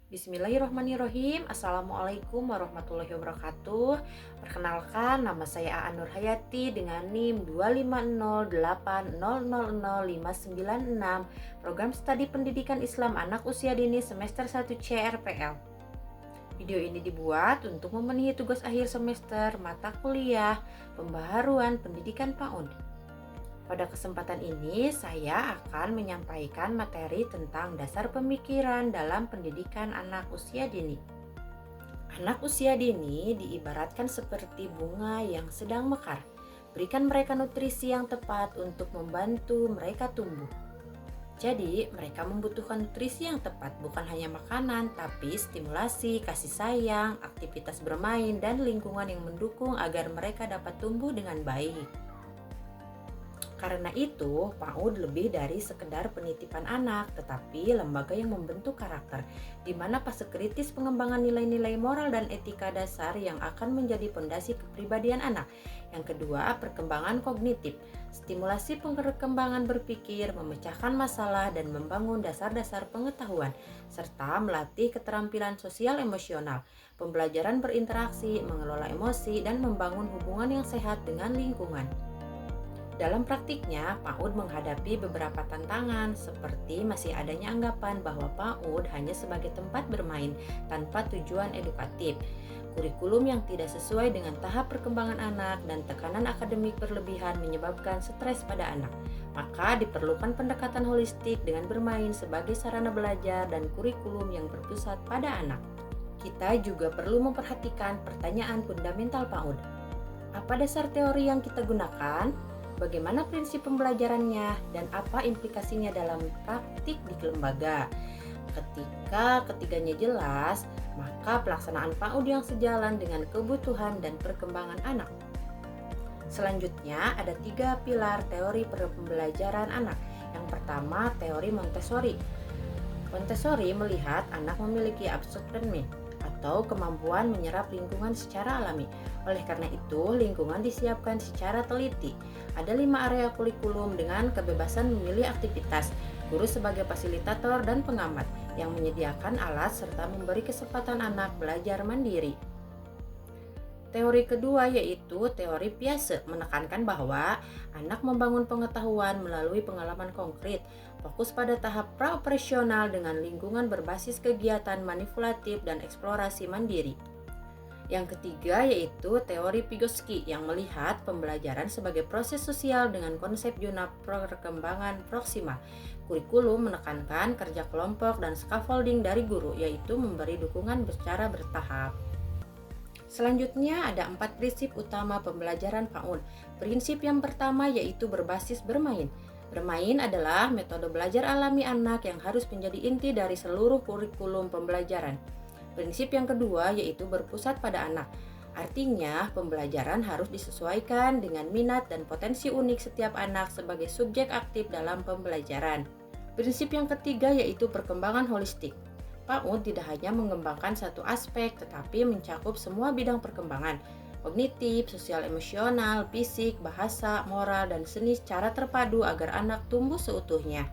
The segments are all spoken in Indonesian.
Bismillahirrahmanirrahim. Assalamualaikum warahmatullahi wabarakatuh. Perkenalkan, nama saya Aan Nurhayati dengan NIM 25080005966, Program Studi Pendidikan Islam Anak Usia Dini Semester 1 CRPL. Video ini dibuat untuk memenuhi tugas akhir semester mata kuliah Pembaharuan Pendidikan PAUD. Pada kesempatan ini, saya akan menyampaikan materi tentang dasar pemikiran dalam pendidikan anak usia dini. Anak usia dini diibaratkan seperti bunga yang sedang mekar. Berikan mereka nutrisi yang tepat untuk membantu mereka tumbuh. Jadi, mereka membutuhkan nutrisi yang tepat, bukan hanya makanan, tapi stimulasi, kasih sayang, aktivitas bermain, dan lingkungan yang mendukung agar mereka dapat tumbuh dengan baik. Karena itu, PAUD lebih dari sekedar penitipan anak, tetapi lembaga yang membentuk karakter, di mana fase kritis pengembangan nilai-nilai moral dan etika dasar yang akan menjadi pondasi kepribadian anak. Yang kedua, perkembangan kognitif, stimulasi perkembangan berpikir, memecahkan masalah, dan membangun dasar-dasar pengetahuan, serta melatih keterampilan sosial emosional, pembelajaran berinteraksi, mengelola emosi, dan membangun hubungan yang sehat dengan lingkungan. Dalam praktiknya, PAUD menghadapi beberapa tantangan seperti masih adanya anggapan bahwa PAUD hanya sebagai tempat bermain tanpa tujuan edukatif, kurikulum yang tidak sesuai dengan tahap perkembangan anak, dan tekanan akademik berlebihan menyebabkan stres pada anak. Maka diperlukan pendekatan holistik dengan bermain sebagai sarana belajar dan kurikulum yang berpusat pada anak. Kita juga perlu memperhatikan pertanyaan fundamental PAUD. Apa dasar teori yang kita gunakan? Bagaimana prinsip pembelajarannya, dan apa implikasinya dalam praktik di lembaga. Ketika ketiganya jelas, maka pelaksanaan PAUD yang sejalan dengan kebutuhan dan perkembangan anak. Selanjutnya ada 3 pilar teori pembelajaran anak. Yang pertama, teori Montessori. Montessori melihat anak memiliki absorption atau kemampuan menyerap lingkungan secara alami. Oleh karena itu, lingkungan disiapkan secara teliti. Ada 5 area kurikulum dengan kebebasan memilih aktivitas, guru sebagai fasilitator dan pengamat yang menyediakan alat serta memberi kesempatan anak belajar mandiri. Teori kedua yaitu teori Piaget, menekankan bahwa anak membangun pengetahuan melalui pengalaman konkret, fokus pada tahap praoperasional dengan lingkungan berbasis kegiatan manipulatif dan eksplorasi mandiri. Yang ketiga yaitu teori Vygotsky yang melihat pembelajaran sebagai proses sosial dengan konsep zona perkembangan proksimal. Kurikulum menekankan kerja kelompok dan scaffolding dari guru, yaitu memberi dukungan secara bertahap. Selanjutnya ada 4 prinsip utama pembelajaran PAUD. Prinsip yang pertama yaitu berbasis bermain. Bermain adalah metode belajar alami anak yang harus menjadi inti dari seluruh kurikulum pembelajaran. Prinsip yang kedua yaitu berpusat pada anak. Artinya, pembelajaran harus disesuaikan dengan minat dan potensi unik setiap anak sebagai subjek aktif dalam pembelajaran. Prinsip yang ketiga yaitu perkembangan holistik. PAUD tidak hanya mengembangkan satu aspek, tetapi mencakup semua bidang perkembangan, kognitif, sosial emosional, fisik, bahasa, moral, dan seni secara terpadu agar anak tumbuh seutuhnya.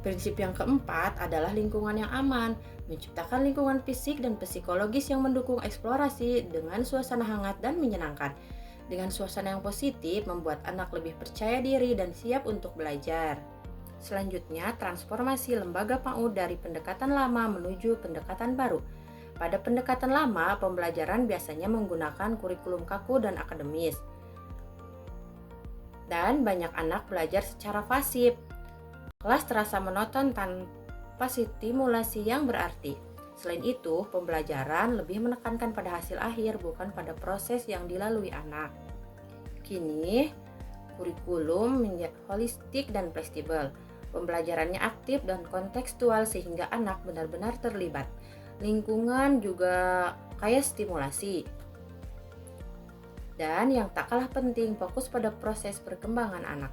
Prinsip yang keempat adalah lingkungan yang aman, menciptakan lingkungan fisik dan psikologis yang mendukung eksplorasi dengan suasana hangat dan menyenangkan. Dengan suasana yang positif, membuat anak lebih percaya diri dan siap untuk belajar. Selanjutnya, transformasi lembaga PAUD dari pendekatan lama menuju pendekatan baru. Pada pendekatan lama, pembelajaran biasanya menggunakan kurikulum kaku dan akademis. Dan banyak anak belajar secara pasif. Kelas terasa monoton tanpa stimulasi yang berarti. Selain itu, pembelajaran lebih menekankan pada hasil akhir, bukan pada proses yang dilalui anak. Kini, kurikulum menjadi holistik dan fleksibel. Pembelajarannya aktif dan kontekstual sehingga anak benar-benar terlibat. Lingkungan juga kaya stimulasi. Dan yang tak kalah penting, fokus pada proses perkembangan anak.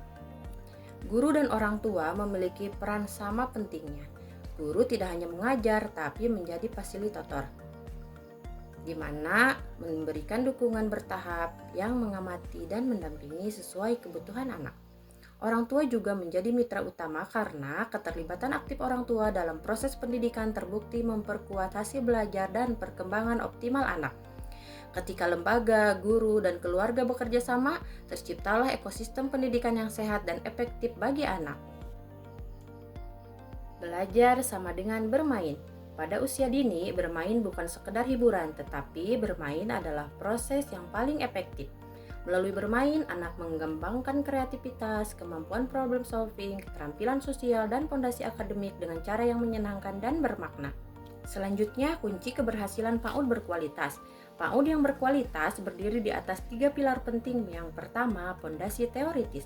Guru dan orang tua memiliki peran sama pentingnya. Guru tidak hanya mengajar, tapi menjadi fasilitator, di mana memberikan dukungan bertahap yang mengamati dan mendampingi sesuai kebutuhan anak. Orang tua juga menjadi mitra utama karena keterlibatan aktif orang tua dalam proses pendidikan terbukti memperkuat hasil belajar dan perkembangan optimal anak. Ketika lembaga, guru, dan keluarga bekerja sama, terciptalah ekosistem pendidikan yang sehat dan efektif bagi anak. Belajar sama dengan bermain. Pada usia dini, bermain bukan sekedar hiburan, tetapi bermain adalah proses yang paling efektif. Melalui bermain, anak mengembangkan kreativitas, kemampuan problem solving, keterampilan sosial, dan fondasi akademik dengan cara yang menyenangkan dan bermakna. Selanjutnya, kunci keberhasilan PAUD berkualitas. PAUD yang berkualitas berdiri di atas 3 pilar penting. Yang pertama, fondasi teoritis.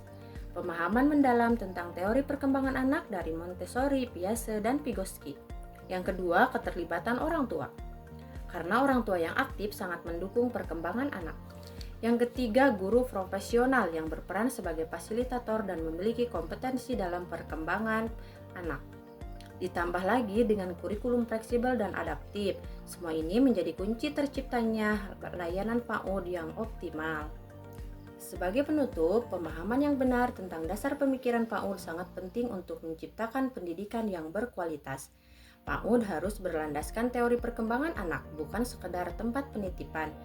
Pemahaman mendalam tentang teori perkembangan anak dari Montessori, Piaget, dan Vygotsky. Yang kedua, keterlibatan orang tua. Karena orang tua yang aktif sangat mendukung perkembangan anak. Yang ketiga, guru profesional yang berperan sebagai fasilitator dan memiliki kompetensi dalam perkembangan anak. Ditambah lagi dengan kurikulum fleksibel dan adaptif. Semua ini menjadi kunci terciptanya layanan PAUD yang optimal. Sebagai penutup, pemahaman yang benar tentang dasar pemikiran PAUD sangat penting untuk menciptakan pendidikan yang berkualitas. PAUD harus berlandaskan teori perkembangan anak, bukan sekedar tempat penitipan.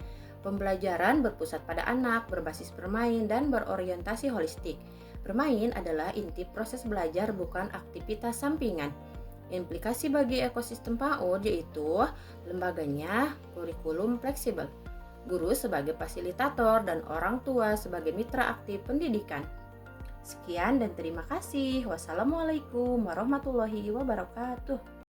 Pembelajaran berpusat pada anak, berbasis bermain, dan berorientasi holistik. Bermain adalah inti proses belajar, bukan aktivitas sampingan. Implikasi bagi ekosistem PAUD yaitu lembaganya kurikulum fleksibel, guru sebagai fasilitator, dan orang tua sebagai mitra aktif pendidikan. Sekian dan terima kasih. Wassalamualaikum warahmatullahi wabarakatuh.